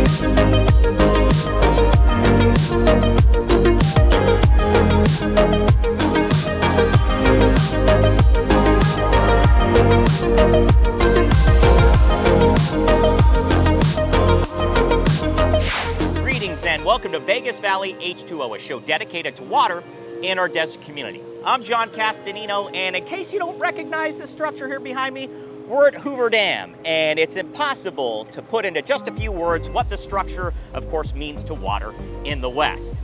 Greetings and welcome to Vegas Valley H2O, a show dedicated to water in our desert community. I'm John Castanino, and in case you don't recognize this structure here behind me, we're at Hoover Dam, and it's impossible to put into just a few words what the structure, of course, means to water in the West.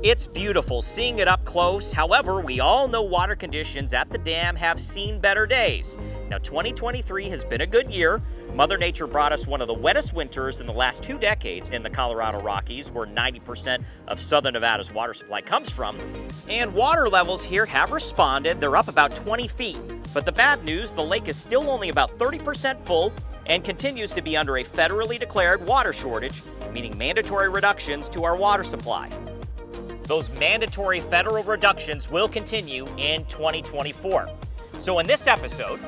It's beautiful seeing it up close. However, we all know water conditions at the dam have seen better days. Now, 2023 has been a good year. Mother Nature brought us one of the wettest winters in the last 2 decades in the Colorado Rockies, where 90% of southern Nevada's water supply comes from. And water levels here have responded. They're up about 20 feet. But the bad news, the lake is still only about 30% full and continues to be under a federally declared water shortage, meaning mandatory reductions to our water supply. Those mandatory federal reductions will continue in 2024. So in this episode,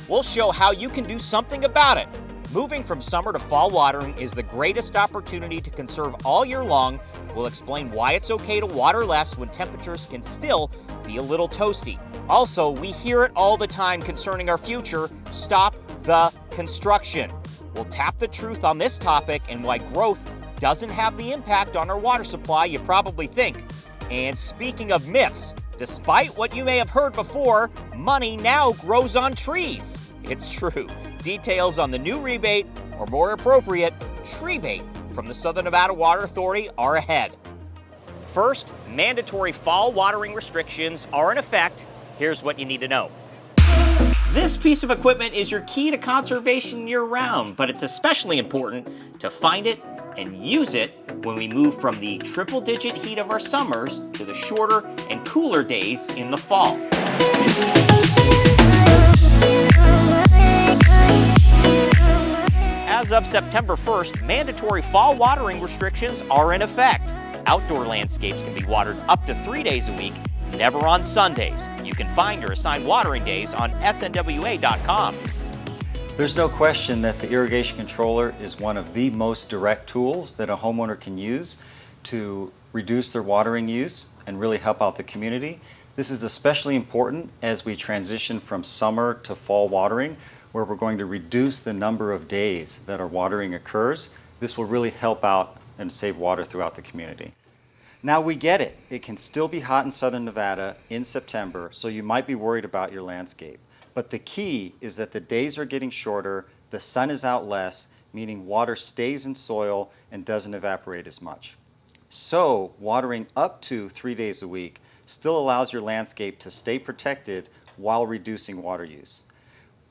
we'll show how you can do something about it. Moving from summer to fall watering is the greatest opportunity to conserve all year long. We'll explain why it's okay to water less when temperatures can still be a little toasty. Also, we hear it all the time concerning our future: stop the construction. We'll tap the truth on this topic and why growth doesn't have the impact on our water supply you probably think. And speaking of myths, despite what you may have heard before, money now grows on trees. It's true. Details on the new rebate, or more appropriate, treebate, from the Southern Nevada Water Authority are ahead. First, mandatory fall watering restrictions are in effect. Here's what you need to know. This piece of equipment is your key to conservation year-round, but it's especially important to find it and use it when we move from the triple-digit heat of our summers to the shorter and cooler days in the fall. As of September 1st, mandatory fall watering restrictions are in effect. Outdoor landscapes can be watered up to 3 days a week, never on Sundays. You can find your assigned watering days on snwa.com. There's no question that the irrigation controller is one of the most direct tools that a homeowner can use to reduce their watering use and really help out the community. This is especially important as we transition from summer to fall watering, where we're going to reduce the number of days that our watering occurs. This will really help out and save water throughout the community. Now, we get it. It can still be hot in southern Nevada in September, so you might be worried about your landscape. But the key is that the days are getting shorter, the sun is out less, meaning water stays in soil and doesn't evaporate as much. So, watering up to 3 days a week still allows your landscape to stay protected while reducing water use.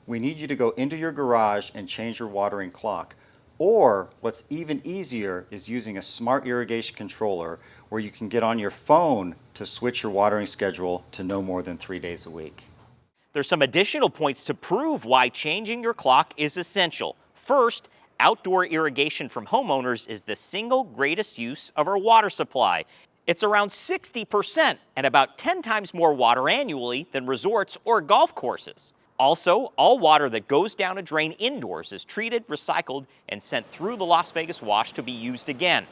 We need you to go into your garage and change your watering clock. Or what's even easier is using a smart irrigation controller where you can get on your phone to switch your watering schedule to no more than 3 days a week. There's some additional points to prove why changing your clock is essential. First, outdoor irrigation from homeowners is the single greatest use of our water supply. It's around 60% and about 10 times more water annually than resorts or golf courses. Also, all water that goes down a drain indoors is treated, recycled, and sent through the Las Vegas Wash to be used again.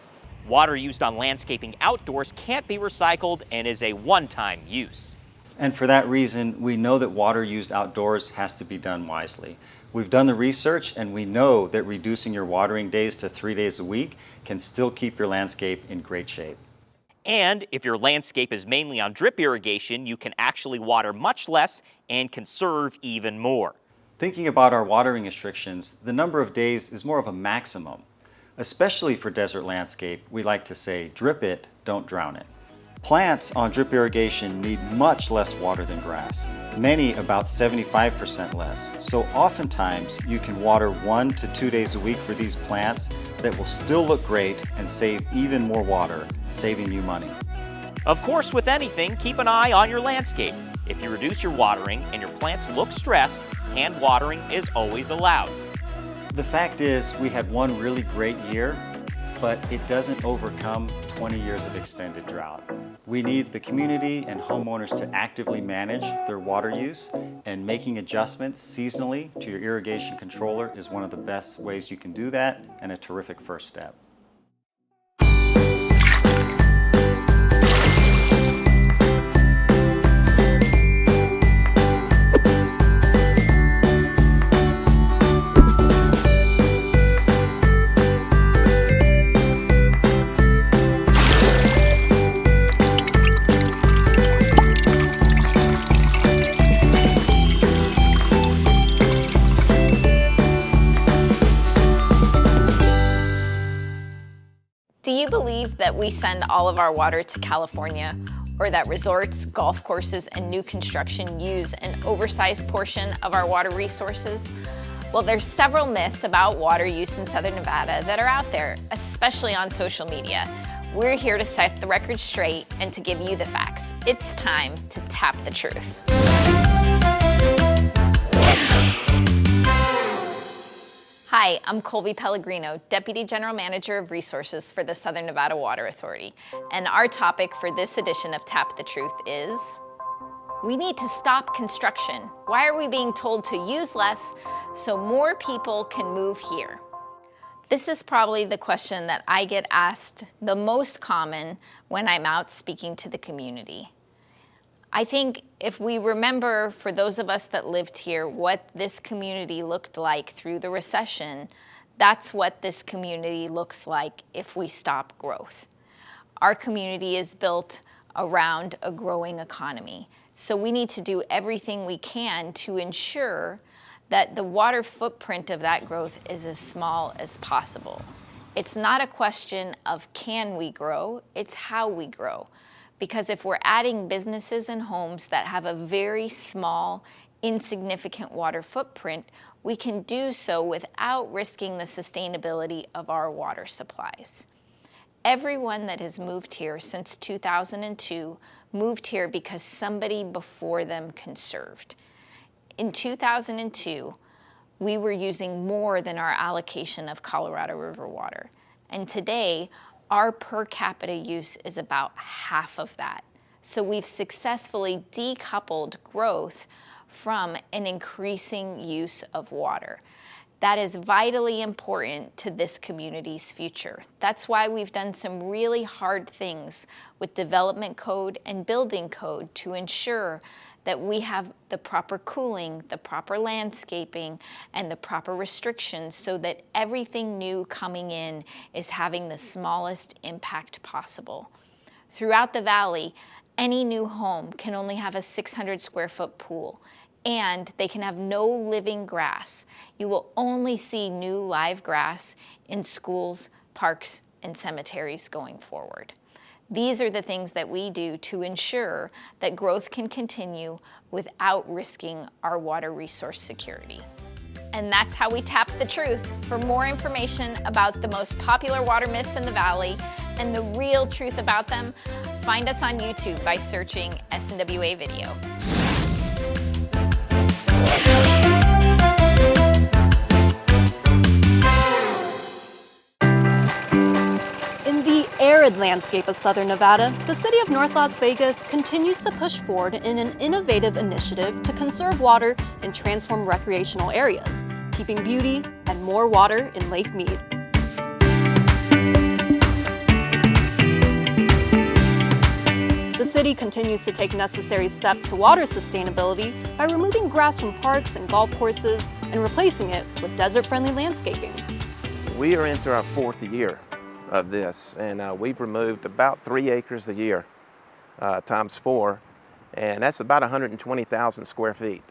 Water used on landscaping outdoors can't be recycled and is a one-time use. And for that reason, we know that water used outdoors has to be done wisely. We've done the research and we know that reducing your watering days to 3 days a week can still keep your landscape in great shape. And if your landscape is mainly on drip irrigation, you can actually water much less and conserve even more. Thinking about our watering restrictions, the number of days is more of a maximum. Especially for desert landscape, we like to say, drip it, don't drown it. Plants on drip irrigation need much less water than grass, many about 75% less. So oftentimes you can water 1 to 2 days a week for these plants that will still look great and save even more water, saving you money. Of course, with anything, keep an eye on your landscape. If you reduce your watering and your plants look stressed, hand watering is always allowed. The fact is, we had one really great year, but it doesn't overcome 20 years of extended drought. We need the community and homeowners to actively manage their water use, and making adjustments seasonally to your irrigation controller is one of the best ways you can do that and a terrific first step. Do you believe that we send all of our water to California, or that resorts, golf courses, and new construction use an oversized portion of our water resources? Well, there's several myths about water use in Southern Nevada that are out there, especially on social media. We're here to set the record straight and to give you the facts. It's time to tap the truth. Hi, I'm Colby Pellegrino, Deputy General Manager of Resources for the Southern Nevada Water Authority. And our topic for this edition of Tap the Truth is, we need to stop construction. Why are we being told to use less so more people can move here? This is probably the question that I get asked the most common when I'm out speaking to the community. I think if we remember, for those of us that lived here, what this community looked like through the recession, that's what this community looks like if we stop growth. Our community is built around a growing economy, so we need to do everything we can to ensure that the water footprint of that growth is as small as possible. It's not a question of can we grow, it's how we grow. Because if we're adding businesses and homes that have a very small, insignificant water footprint, we can do so without risking the sustainability of our water supplies. Everyone that has moved here since 2002 moved here because somebody before them conserved. In 2002, we were using more than our allocation of Colorado River water. And today, our per capita use is about half of that. So we've successfully decoupled growth from an increasing use of water. That is vitally important to this community's future. That's why we've done some really hard things with development code and building code to ensure that we have the proper cooling, the proper landscaping, and the proper restrictions so that everything new coming in is having the smallest impact possible. Throughout the valley, any new home can only have a 600 square foot pool, and they can have no living grass. You will only see new live grass in schools, parks, and cemeteries going forward. These are the things that we do to ensure that growth can continue without risking our water resource security. And that's how we tap the truth. For more information about the most popular water myths in the valley and the real truth about them, find us on YouTube by searching SNWA Video. Arid landscape of Southern Nevada, the city of North Las Vegas continues to push forward in an innovative initiative to conserve water and transform recreational areas, keeping beauty and more water in Lake Mead. The city continues to take necessary steps to water sustainability by removing grass from parks and golf courses and replacing it with desert-friendly landscaping. We are into our fourth year of this, and we've removed about 3 acres a year times 4, and that's about 120,000 square feet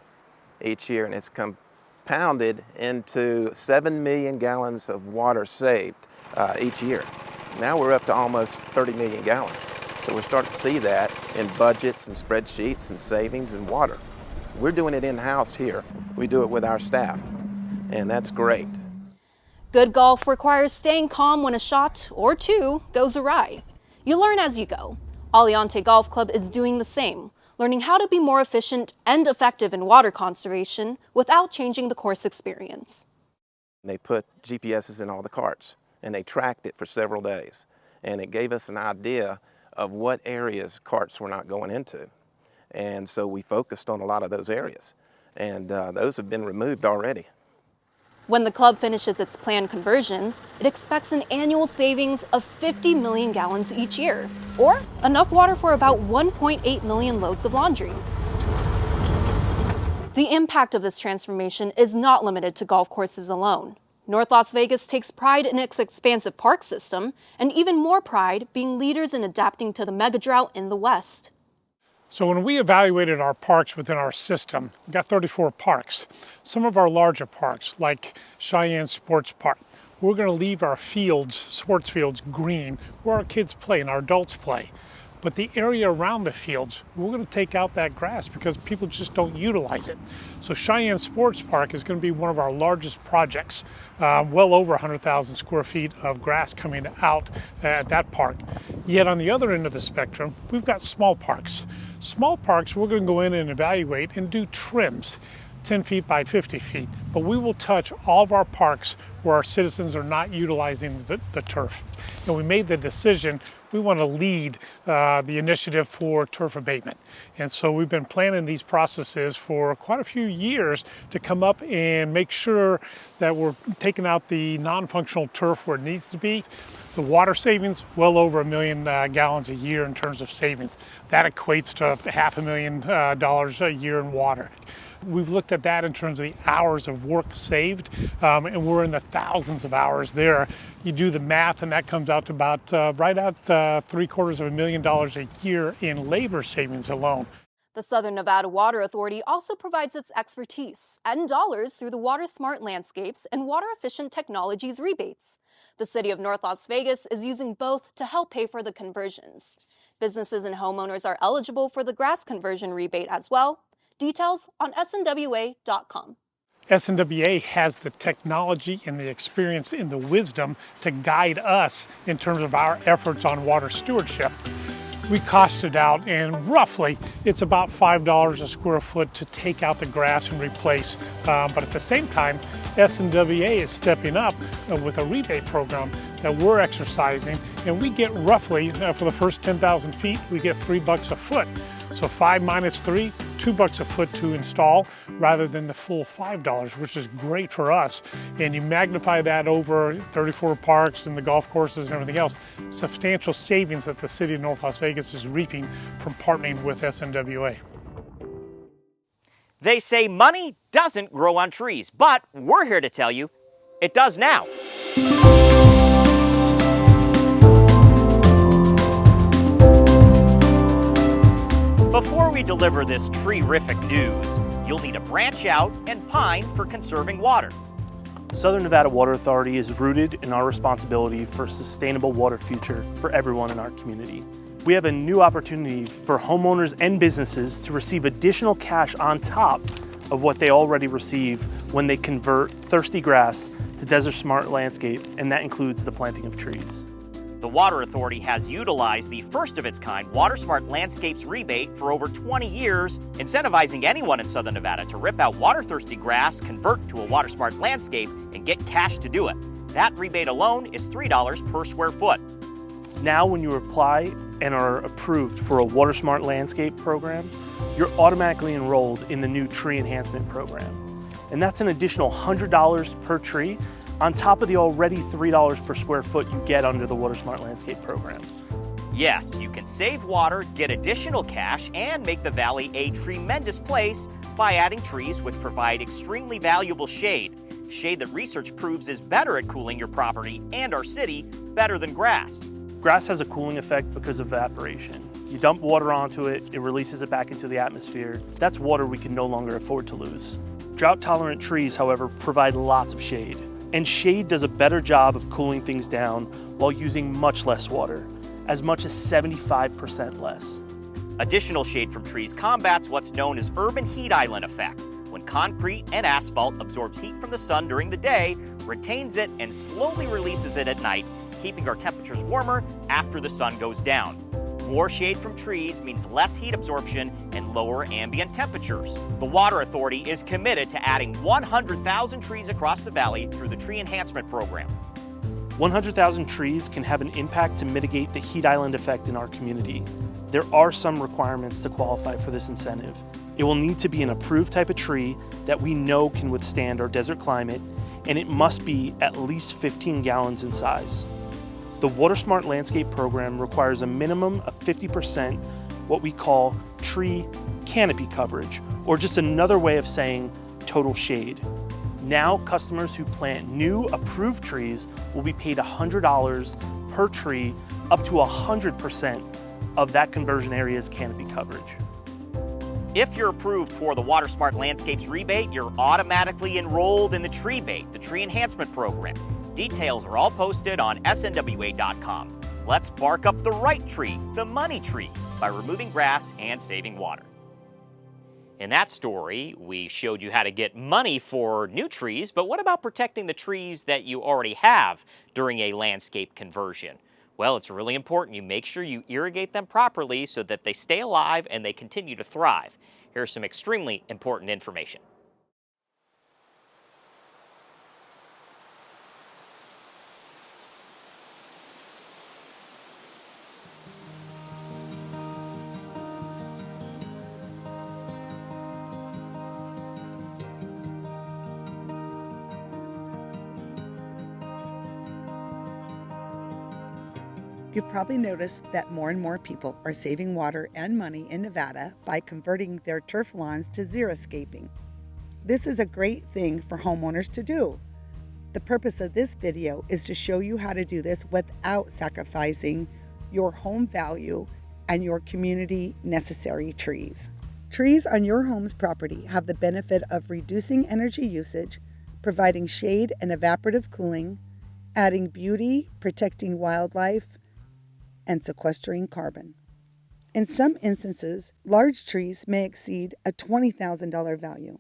each year, and it's compounded into 7 million gallons of water saved each year. Now we're up to almost 30 million gallons, so we're starting to see that in budgets and spreadsheets and savings and water. We're doing it in-house here. We do it with our staff, and that's great. Good golf requires staying calm when a shot or two goes awry. You learn as you go. Aliante Golf Club is doing the same, learning how to be more efficient and effective in water conservation without changing the course experience. They put GPSs in all the carts, and they tracked it for several days, and it gave us an idea of what areas carts were not going into. And so we focused on a lot of those areas, and those have been removed already. When the club finishes its planned conversions, it expects an annual savings of 50 million gallons each year, or enough water for about 1.8 million loads of laundry. The impact of this transformation is not limited to golf courses alone. North Las Vegas takes pride in its expansive park system, and even more pride being leaders in adapting to the mega drought in the West. So when we evaluated our parks within our system, we got 34 parks. Some of our larger parks, like Cheyenne Sports Park, we're going to leave our fields, sports fields, green, where our kids play and our adults play. But the area around the fields, we're going to take out that grass because people just don't utilize it. So Cheyenne Sports Park is going to be one of our largest projects, well over 100,000 square feet of grass coming out at that park. Yet on the other end of the spectrum, we've got small parks. Small parks, we're going to go in and evaluate and do trims, 10 feet by 50 feet. But we will touch all of our parks where our citizens are not utilizing the turf. And we made the decision we want to lead the initiative for turf abatement. And so we've been planning these processes for quite a few years to come up and make sure that we're taking out the non-functional turf where it needs to be. The water savings, well over 1 million gallons a year in terms of savings. That equates to $500,000 a year in water. We've looked at that in terms of the hours of work saved, and we're in the thousands of hours there. You do the math, and that comes out to about right at $750,000 a year in labor savings alone. The Southern Nevada Water Authority also provides its expertise and dollars through the Water Smart Landscapes and Water Efficient Technologies rebates. The city of North Las Vegas is using both to help pay for the conversions. Businesses and homeowners are eligible for the grass conversion rebate as well. Details on snwa.com. SNWA has the technology and the experience and the wisdom to guide us in terms of our efforts on water stewardship. We costed out, and roughly it's about $5 a square foot to take out the grass and replace. But at the same time, SNWA is stepping up with a rebate program that we're exercising, and we get roughly, for the first 10,000 feet, we get $3 a foot. So 5 minus 3, $2 a foot to install rather than the full $5, which is great for us. And you magnify that over 34 parks and the golf courses and everything else, substantial savings that the city of North Las Vegas is reaping from partnering with SNWA. They say money doesn't grow on trees, but we're here to tell you it does now. Before we deliver this tree-rific news, you'll need to branch out and pine for conserving water. Southern Nevada Water Authority is rooted in our responsibility for a sustainable water future for everyone in our community. We have a new opportunity for homeowners and businesses to receive additional cash on top of what they already receive when they convert thirsty grass to Desert Smart Landscape, and that includes the planting of trees. The Water Authority has utilized the first of its kind Water Smart Landscapes rebate for over 20 years, incentivizing anyone in Southern Nevada to rip out water-thirsty grass, convert to a Water Smart landscape, and get cash to do it. That rebate alone is $3 per square foot. Now when you apply and are approved for a Water Smart Landscape program, you're automatically enrolled in the new Tree Enhancement Program. And that's an additional $100 per tree on top of the already $3 per square foot you get under the Water Smart Landscape program. Yes, you can save water, get additional cash, and make the valley a tremendous place by adding trees which provide extremely valuable shade. Shade that research proves is better at cooling your property and our city better than grass. Grass has a cooling effect because of evaporation. You dump water onto it, it releases it back into the atmosphere. That's water we can no longer afford to lose. Drought-tolerant trees, however, provide lots of shade. And shade does a better job of cooling things down while using much less water, as much as 75% less. Additional shade from trees combats what's known as urban heat island effect, when concrete and asphalt absorbs heat from the sun during the day, retains it, and slowly releases it at night, keeping our temperatures warmer after the sun goes down. More shade from trees means less heat absorption and lower ambient temperatures. The Water Authority is committed to adding 100,000 trees across the valley through the Tree Enhancement Program. 100,000 trees can have an impact to mitigate the heat island effect in our community. There are some requirements to qualify for this incentive. It will need to be an approved type of tree that we know can withstand our desert climate, and it must be at least 15 gallons in size. The Water Smart Landscape program requires a minimum of 50% what we call tree canopy coverage, or just another way of saying total shade. Now, customers who plant new approved trees will be paid $100 per tree, up to 100% of that conversion area's canopy coverage. If you're approved for the Water Smart Landscapes rebate, you're automatically enrolled in the Tree Bait, the Tree Enhancement Program. Details are all posted on snwa.com. Let's bark up the right tree, the money tree, by removing grass and saving water. In that story, we showed you how to get money for new trees, but what about protecting the trees that you already have during a landscape conversion? Well, it's really important you make sure you irrigate them properly so that they stay alive and they continue to thrive. Here's some extremely important information. You've probably noticed that more and more people are saving water and money in Nevada by converting their turf lawns to xeriscaping. This is a great thing for homeowners to do. The purpose of this video is to show you how to do this without sacrificing your home value and your community necessary trees. Trees on your home's property have the benefit of reducing energy usage, providing shade and evaporative cooling, adding beauty, protecting wildlife, and sequestering carbon. In some instances, large trees may exceed a $20,000 value.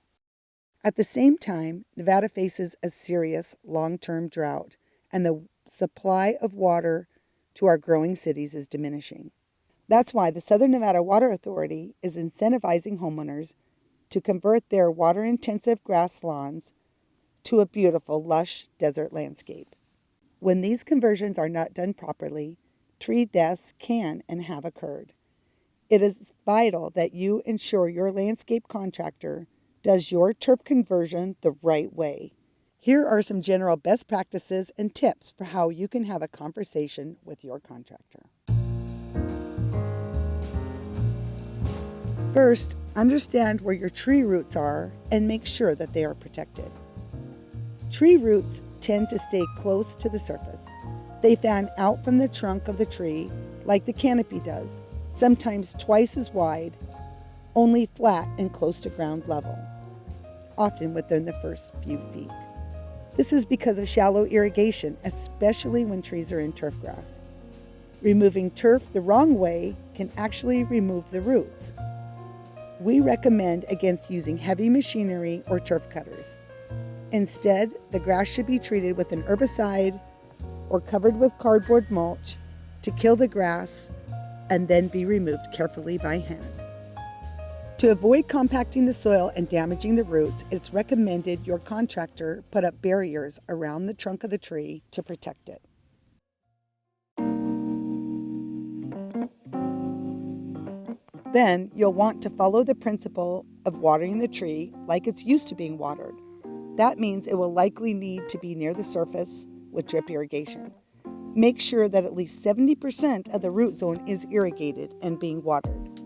At the same time, Nevada faces a serious long-term drought, and the supply of water to our growing cities is diminishing. That's why the Southern Nevada Water Authority is incentivizing homeowners to convert their water-intensive grass lawns to a beautiful, lush desert landscape. When these conversions are not done properly, tree deaths can and have occurred. It is vital that you ensure your landscape contractor does your turf conversion the right way. Here are some general best practices and tips for how you can have a conversation with your contractor. First, understand where your tree roots are and make sure that they are protected. Tree roots tend to stay close to the surface. They fan out from the trunk of the tree like the canopy does, sometimes twice as wide, only flat and close to ground level, often within the first few feet. This is because of shallow irrigation, especially when trees are in turf grass. Removing turf the wrong way can actually remove the roots. We recommend against using heavy machinery or turf cutters. Instead, the grass should be treated with an herbicide or covered with cardboard mulch to kill the grass and then be removed carefully by hand. To avoid compacting the soil and damaging the roots, it's recommended your contractor put up barriers around the trunk of the tree to protect it. Then you'll want to follow the principle of watering the tree like it's used to being watered. That means it will likely need to be near the surface with drip irrigation. Make sure that at least 70% of the root zone is irrigated and being watered.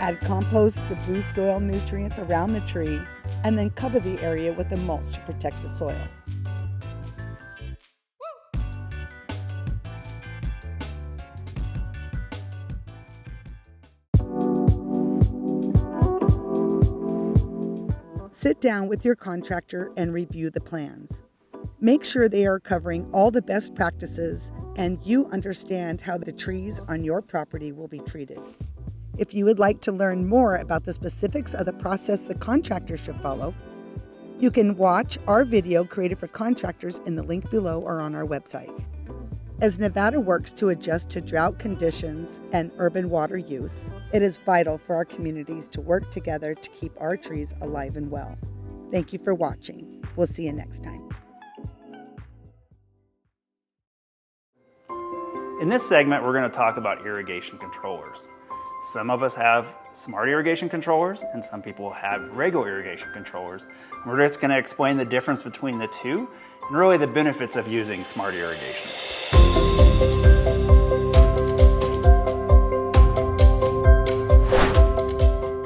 Add compost to boost soil nutrients around the tree and then cover the area with the mulch to protect the soil. Sit down with your contractor and review the plans. Make sure they are covering all the best practices and you understand how the trees on your property will be treated. If you would like to learn more about the specifics of the process the contractor should follow, you can watch our video created for contractors in the link below or on our website. As Nevada works to adjust to drought conditions and urban water use, it is vital for our communities to work together to keep our trees alive and well. Thank you for watching. We'll see you next time. In this segment, we're going to talk about irrigation controllers. Some of us have smart irrigation controllers and some people have regular irrigation controllers. We're just going to explain the difference between the two and really the benefits of using smart irrigation.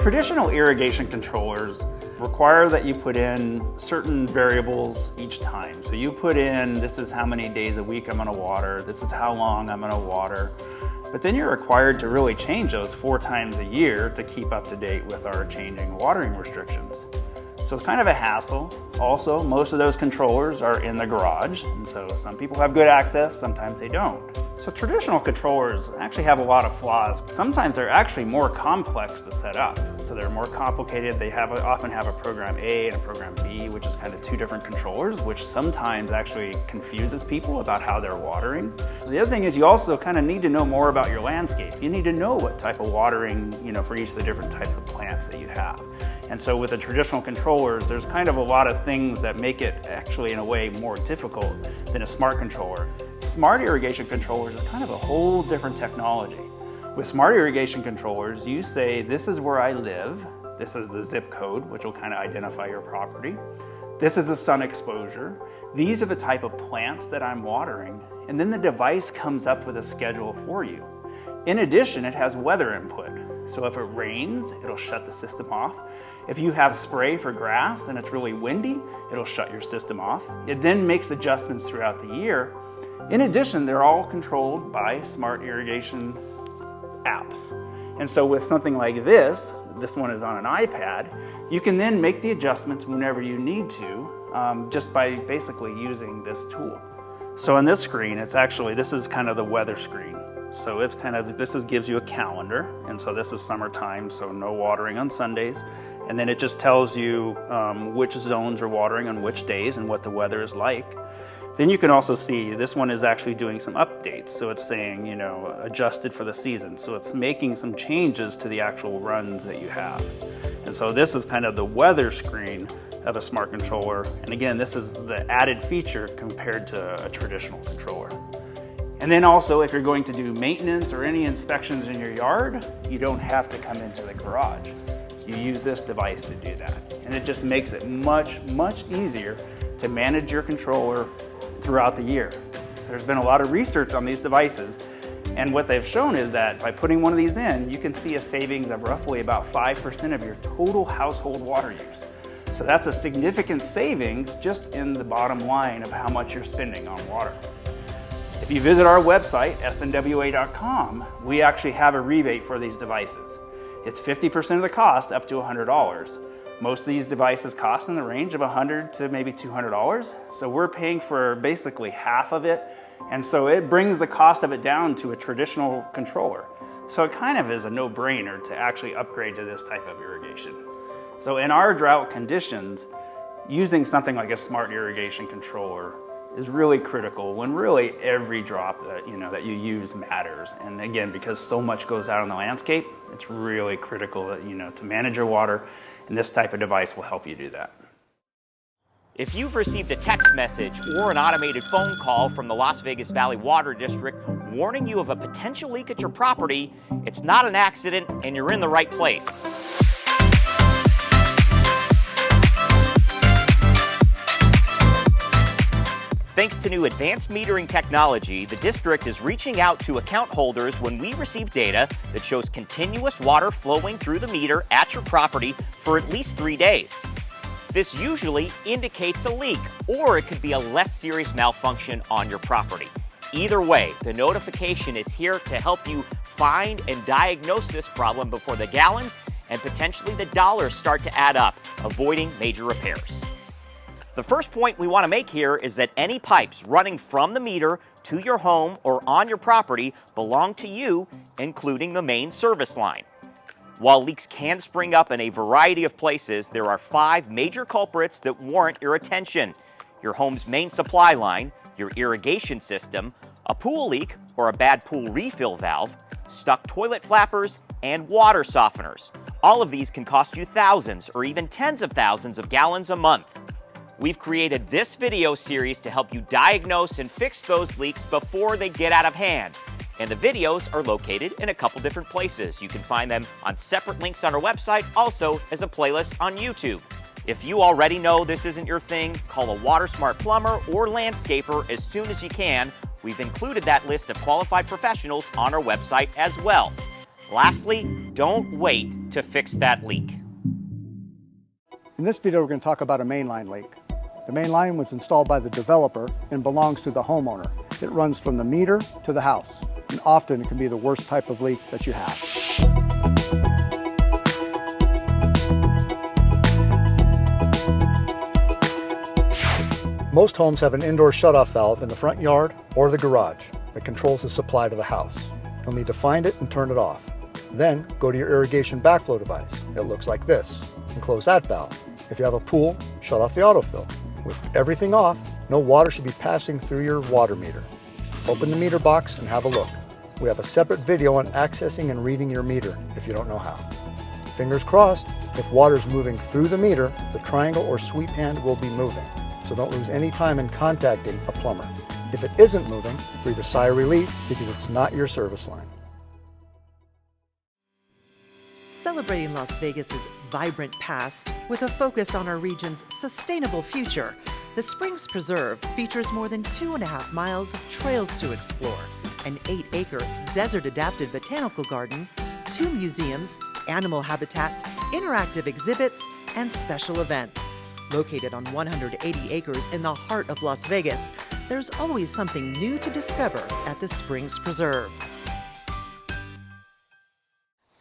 Traditional irrigation controllers require that you put in certain variables each time. So you put in, this is how many days a week I'm going to water, this is how long I'm going to water. But then you're required to really change those 4 times a year to keep up to date with our changing watering restrictions. So it's kind of a hassle. Also, most of those controllers are in the garage, and so some people have good access, sometimes they don't. So traditional controllers actually have a lot of flaws. Sometimes they're actually more complex to set up. So they're more complicated. They often have a program A and a program B, which is kind of 2 different controllers, which sometimes actually confuses people about how they're watering. The other thing is you also kind of need to know more about your landscape. You need to know what type of watering, for each of the different types of plants that you have. And so with the traditional controllers, there's kind of a lot of things that make it actually in a way more difficult than a smart controller. Smart irrigation controllers is kind of a whole different technology. With smart irrigation controllers, you say, this is where I live. This is the zip code, which will kind of identify your property. This is the sun exposure. These are the type of plants that I'm watering. And then the device comes up with a schedule for you. In addition, it has weather input. So if it rains, it'll shut the system off. If you have spray for grass and it's really windy, it'll shut your system off. It then makes adjustments throughout the year. In addition, they're all controlled by smart irrigation apps. And so with something like this one is on an iPad, you can then make the adjustments whenever you need to, just by basically using this tool. So on this screen, this is kind of the weather screen. So it's gives you a calendar, and so this is summertime, so no watering on Sundays. And then it just tells you which zones are watering on which days and what the weather is like. Then you can also see this one is actually doing some updates. So it's saying, adjusted for the season. So it's making some changes to the actual runs that you have. And so this is kind of the weather screen of a smart controller. And again, this is the added feature compared to a traditional controller. And then also, if you're going to do maintenance or any inspections in your yard, you don't have to come into the garage. You use this device to do that. And it just makes it much, much easier to manage your controller throughout the year. So there's been a lot of research on these devices, and what they've shown is that by putting one of these in, you can see a savings of roughly about 5% of your total household water use. So that's a significant savings just in the bottom line of how much you're spending on water. If you visit our website, snwa.com, we actually have a rebate for these devices. It's 50% of the cost, up to $100. Most of these devices cost in the range of $100 to maybe $200. So we're paying for basically half of it. And so it brings the cost of it down to a traditional controller. So it kind of is a no-brainer to actually upgrade to this type of irrigation. So in our drought conditions, using something like a smart irrigation controller is really critical when really every drop that you use matters. And again, because so much goes out on the landscape, it's really critical that, to manage your water, and this type of device will help you do that. If you've received a text message or an automated phone call from the Las Vegas Valley Water District warning you of a potential leak at your property, it's not an accident and you're in the right place. Thanks to new advanced metering technology, the district is reaching out to account holders when we receive data that shows continuous water flowing through the meter at your property for at least 3 days. This usually indicates a leak, or it could be a less serious malfunction on your property. Either way, the notification is here to help you find and diagnose this problem before the gallons and potentially the dollars start to add up, avoiding major repairs. The first point we want to make here is that any pipes running from the meter to your home or on your property belong to you, including the main service line. While leaks can spring up in a variety of places, there are 5 major culprits that warrant your attention: your home's main supply line, your irrigation system, a pool leak or a bad pool refill valve, stuck toilet flappers, and water softeners. All of these can cost you thousands or even tens of thousands of gallons a month. We've created this video series to help you diagnose and fix those leaks before they get out of hand. And the videos are located in a couple different places. You can find them on separate links on our website, also as a playlist on YouTube. If you already know this isn't your thing, call a WaterSmart plumber or landscaper as soon as you can. We've included that list of qualified professionals on our website as well. Lastly, don't wait to fix that leak. In this video, we're going to talk about a mainline leak. The main line was installed by the developer and belongs to the homeowner. It runs from the meter to the house. and often it can be the worst type of leak that you have. Most homes have an indoor shutoff valve in the front yard or the garage that controls the supply to the house. You'll need to find it and turn it off. Then go to your irrigation backflow device. It looks like this, and close that valve. If you have a pool, shut off the autofill. With everything off, no water should be passing through your water meter. Open the meter box and have a look. We have a separate video on accessing and reading your meter if you don't know how. Fingers crossed, if water is moving through the meter, the triangle or sweep hand will be moving. So don't lose any time in contacting a plumber. If it isn't moving, breathe a sigh of relief because it's not your service line. Celebrating Las Vegas's vibrant past with a focus on our region's sustainable future, the Springs Preserve features more than 2.5 miles of trails to explore, an 8-acre desert-adapted botanical garden, 2 museums, animal habitats, interactive exhibits, and special events. Located on 180 acres in the heart of Las Vegas, there's always something new to discover at the Springs Preserve.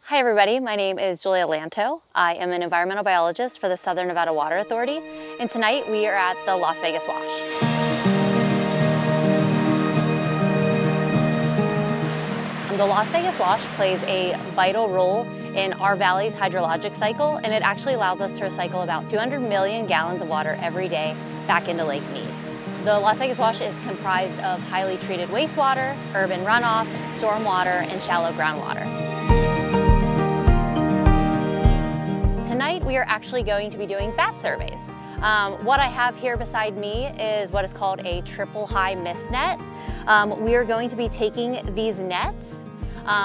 Hi everybody, my name is Julia Lanto. I am an environmental biologist for the Southern Nevada Water Authority, and tonight we are at the Las Vegas Wash. The Las Vegas Wash plays a vital role in our valley's hydrologic cycle, and it actually allows us to recycle about 200 million gallons of water every day back into Lake Mead. The Las Vegas Wash is comprised of highly treated wastewater, urban runoff, stormwater, and shallow groundwater. Tonight we are actually going to be doing bat surveys. What I have here beside me is what is called a triple high mist net. We are going to be taking these nets.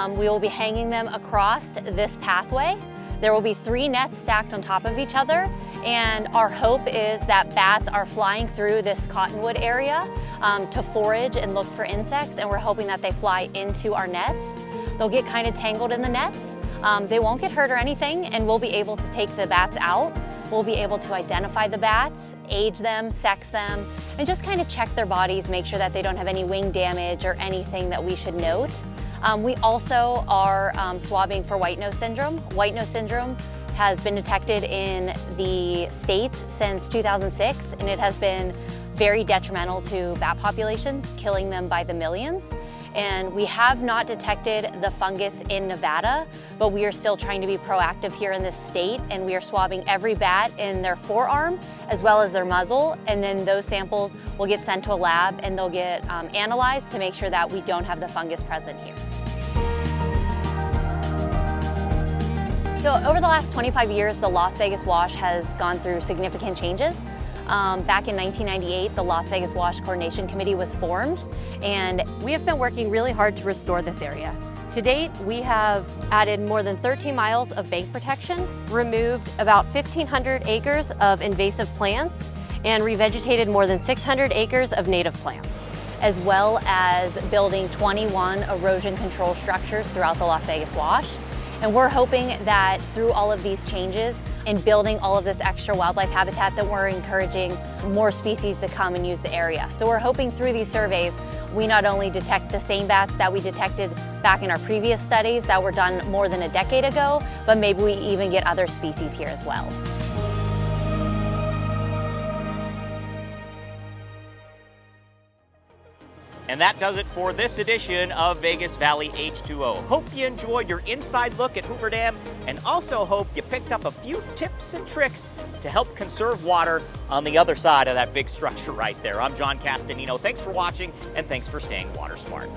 We will be hanging them across this pathway. There will be 3 nets stacked on top of each other, and our hope is that bats are flying through this cottonwood area to forage and look for insects, and we're hoping that they fly into our nets. They'll get kind of tangled in the nets. They won't get hurt or anything, and we'll be able to take the bats out. We'll be able to identify the bats, age them, sex them, and just kind of check their bodies, make sure that they don't have any wing damage or anything that we should note. We also are swabbing for white nose syndrome. White nose syndrome has been detected in the States since 2006, and it has been very detrimental to bat populations, killing them by the millions. And we have not detected the fungus in Nevada, but we are still trying to be proactive here in this state, and we are swabbing every bat in their forearm as well as their muzzle, and then those samples will get sent to a lab and they'll get analyzed to make sure that we don't have the fungus present here. So over the last 25 years, the Las Vegas Wash has gone through significant changes. Back in 1998, the Las Vegas Wash Coordination Committee was formed, and we have been working really hard to restore this area. To date, we have added more than 13 miles of bank protection, removed about 1,500 acres of invasive plants, and revegetated more than 600 acres of native plants, as well as building 21 erosion control structures throughout the Las Vegas Wash. And we're hoping that through all of these changes and building all of this extra wildlife habitat that we're encouraging more species to come and use the area. So we're hoping through these surveys, we not only detect the same bats that we detected back in our previous studies that were done more than a decade ago, but maybe we even get other species here as well. And that does it for this edition of Vegas Valley H2O. Hope you enjoyed your inside look at Hoover Dam, and also hope you picked up a few tips and tricks to help conserve water on the other side of that big structure right there. I'm John Castanino. Thanks for watching, and thanks for staying water smart.